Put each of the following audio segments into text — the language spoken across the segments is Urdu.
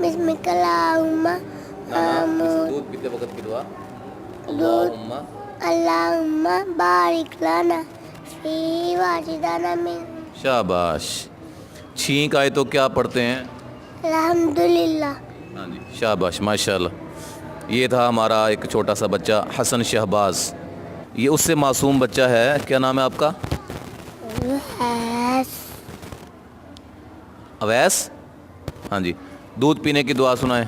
بسمک اللہم دودھ پیتے وقت کی دعا اللہم اللہم بارک لنا فی واجدنا من. شاباش. چھینک آئے تو کیا پڑھتے ہیں؟ الحمدللہ. ہاں جی شاباش ماشاء اللہ. یہ تھا ہمارا ایک چھوٹا سا بچہ حسن شہباز. یہ اس سے معصوم بچہ ہے. کیا نام ہے آپ کا؟ اویس. ہاں جی دودھ پینے کی دعا سنائیں.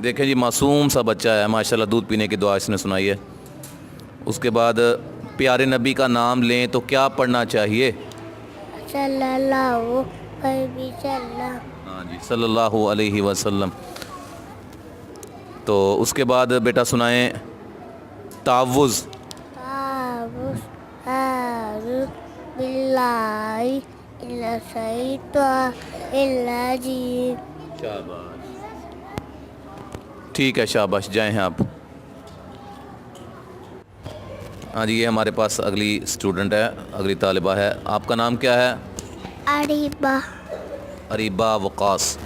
دیکھیں جی معصوم سا بچہ ہے ماشاءاللہ. دودھ پینے کی دعا اس نے سنائی ہے. اس کے بعد پیارے نبی کا نام لیں تو کیا پڑھنا چاہیے؟ صلی اللہ علیہ وسلم. ہاں جی صلی اللہ علیہ وسلم. تو اس کے بعد بیٹا سنائیں تعوذ. أعوذ بالله من الشيطان الرجيم. شاباش. ٹھیک ہے شاباش جائیں ہیں آپ. ہاں جی یہ ہمارے پاس اگلی اسٹوڈنٹ ہے, اگلی طالبہ ہے. آپ کا نام کیا ہے؟ اریبہ. اریبہ وقاص.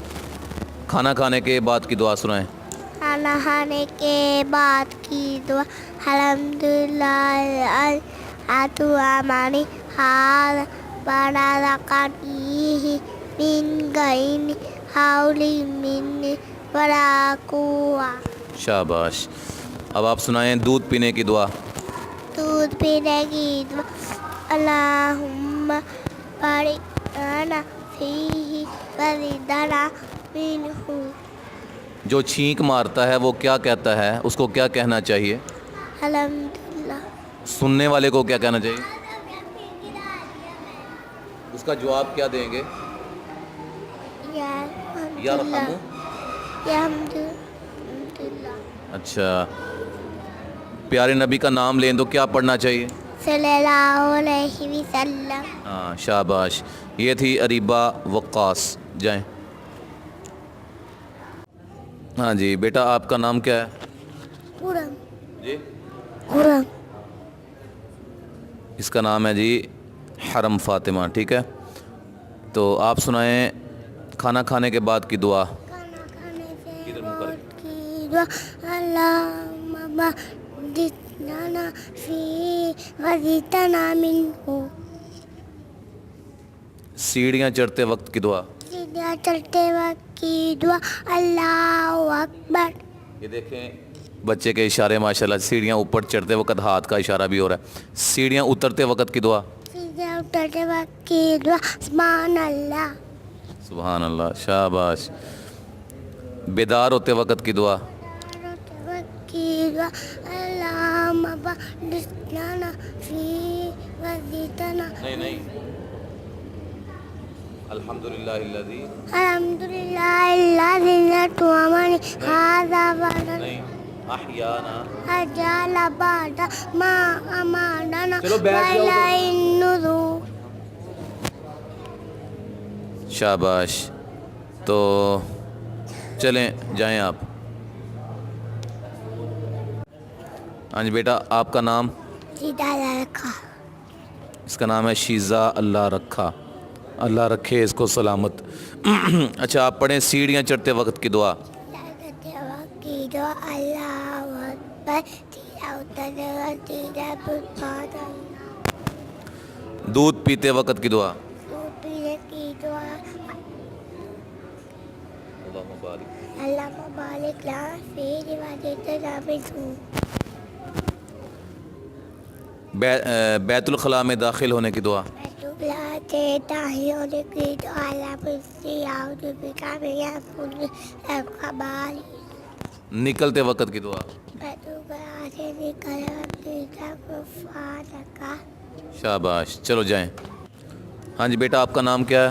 کھانا کھانے کے بعد کی دعا سنائیں. کھانا کھانے کے بعد کی دعا الحمدللہ اتوامانی حال بڑا رکھتی من غیر حول منی ولا قوہ. شاباش. اب آپ سنائیں دودھ پینے کی دعا. دودھ پینے کی دعا اللہم بارک لنا فیہ وزدنا منہ. جو چھینک مارتا ہے وہ کیا کہتا ہے؟ اس کو کیا کہنا چاہیے؟ الحمدللہ. سننے والے کو کیا کہنا چاہیے؟ اس کا جواب کیا دیں گے؟ یا رحمو. الحمدللہ. اچھا پیارے نبی کا نام لیں تو کیا پڑھنا چاہیے؟ صلی اللہ علیہ وسلم. ہاں شاباش. یہ تھی اریبہ وقاص. جائیں. ہاں جی بیٹا آپ کا نام کیا ہے؟ قرآن. جی قرآن. اس کا نام ہے جی حرم فاطمہ. ٹھیک ہے تو آپ سنائیں کھانا کھانے کے بعد کی دعا. کھانا کھانے سے بعد کی دعا اللہم بارک لنا فی وزدنا منہ. سیڑھیاں چڑھتے وقت کی دعا. سیدھا چلتے وقت کی دعا اللہ اکبر. یہ دیکھیں بچے کے اشارے ماشاءاللہ. سیڑھیاں اوپر چڑھتے وقت ہاتھ کا اشارہ بھی ہو رہا ہے. سیڑھیاں اترتے وقت کی دعا. سیدھا اترتے وقت کی دعا سبحان اللہ. سبحان اللہ. شاباش. بیدار ہوتے وقت کی دعا. ہوتے وقت کی دعا اللہم بارک لنا فی وزدنا. نہیں الحمدللہ الذی. الحمدللہ الذی اطعمنی ھذا بلد احیانا اجال بعد ما امادنا چلو بیٹھ جاؤ. وإلیہ النشور. شاباش. تو چلیں جائیں آپ. ہاں جی بیٹا آپ کا نام؟ سیدھا رکھا. اس کا نام ہے شیزا. اللہ رکھا. اللہ رکھے اس کو سلامت. اچھا آپ پڑھیں سیڑھیاں چڑھتے وقت کی دعا. چلتے وقت کی دعا اللہ اکبر. سیدھا اترتے وقت کی دعا سبحان اللہ. دودھ پیتے وقت کی دعا. دودھ پینے کی دعا اللہ مبارک لنا فی وزدنا منہ. بیت الخلاء میں داخل ہونے کی دعا. داخل ہونے کی دعا اللہ اعوذ بک من الخبائث. نکلتے وقت کی دعا. بیت الخلاء سے نکلنے وقت کی دعا غفرانک. شاباش. چلو جائیں. ہاں جی بیٹا آپ کا نام کیا ہے؟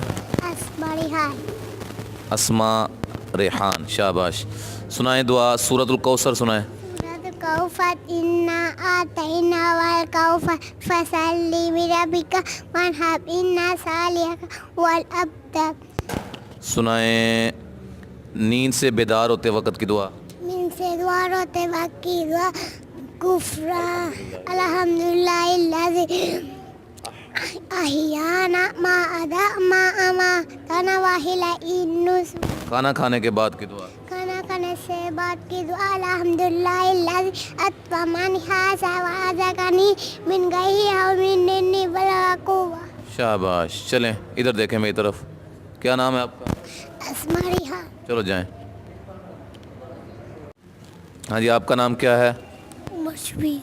اسماء ریحان. اسماء ریحان. شاباش. سنائیں دعا سورۃ الکوثر سنائیں. الكوثر إنا أعطينا والكوثر فصل لربك وانحر إن شانئك هو الأبتر. سنائیں نیند سے بیدار ہوتے وقت کی دعا. نیند سے بیدار ہوتے وقت کی دعا كفرا الحمد لله الذي أحيانا ما أماتنا وإليه النشور. کھانا کھانے کے بعد کی دعا. کھانا کھانے سے بعد کی دعا الحمدللہ الذی اطعمنی ھذا ورزقنی من غیر حول منی ولا قوة. شاباش. چلیں ادھر دیکھیں میری طرف. کیا نام ہے آپ کا؟ اسماء ریحان. چلو جائیں. ہاں جی آپ کا نام کیا ہے؟ مشبیر.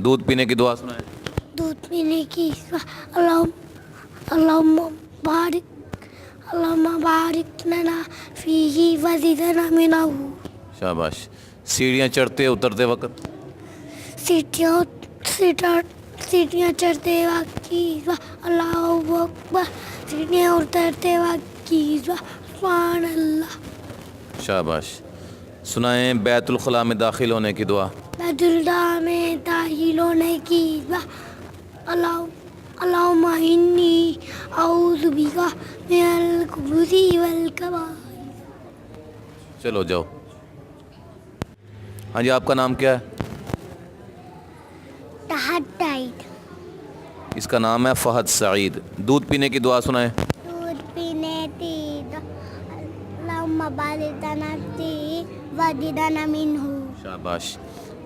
دودھ پینے کی دعا سنائیں. دودھ پینے کی اللہم بارک لنا فیہ وزدنا منہ. شاباش. سیڑھیاں چڑھتے اترتے وقت. سیٹیاں چڑھتے وقت کی اللہ اکبر. سیٹیاں اترتے وقت کی سبحان اللہ. شاباش. سنائیں بیت الخلاء میں داخل ہونے کی دعا. بیت اللہ میں داخل ہونے کی دعا اللہم انی اعوذ بک من الخبث والخبائث. چلو جاؤ. ہاں جی آپ کا نام کیا ہے؟ تحت. اس کا نام ہے فہد سعید. دودھ پینے کی دعا سنائیں. دودھ پینے کی دعا اللہم بارک لنا فیہ وزدنا منہ. شاباش.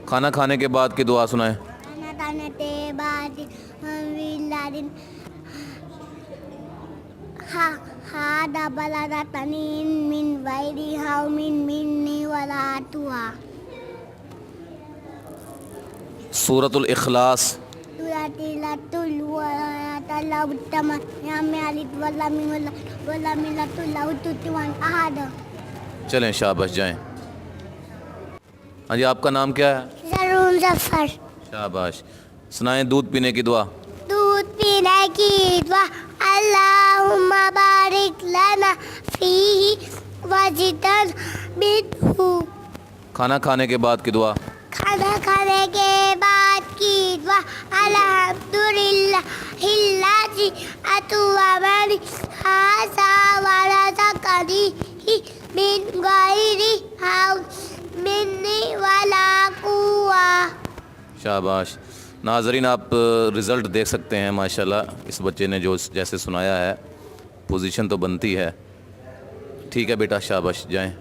کھانا کھانے کے بعد کی دعا سنائیں. کھانا کھانے کے بعد ھذا بلغتنی من غیر حول منی ولا قوة. سورۃ الاخلاص. چلیں شاباش جائیں. ہاں جی آپ کا نام کیا ہے؟ ضرور ظفر. شاباش. سنائیں دودھ پینے کی دعا. دودھ پینے کی دعا اللہم بارک لنا فیہ وزدنا منہ. کھانا کھانے کے بعد کی دعا. کھانا کھانے کے بعد کی دعا الحمدللہ الذی اطعمنی ھذا ورزقنی من غیر حول منی ولا قوة. شاباش. ناظرین آپ رزلٹ دیکھ سکتے ہیں ماشاءاللہ اس بچے نے جو جیسے سنایا ہے پوزیشن تو بنتی ہے. ٹھیک ہے بیٹا شاباش جائیں.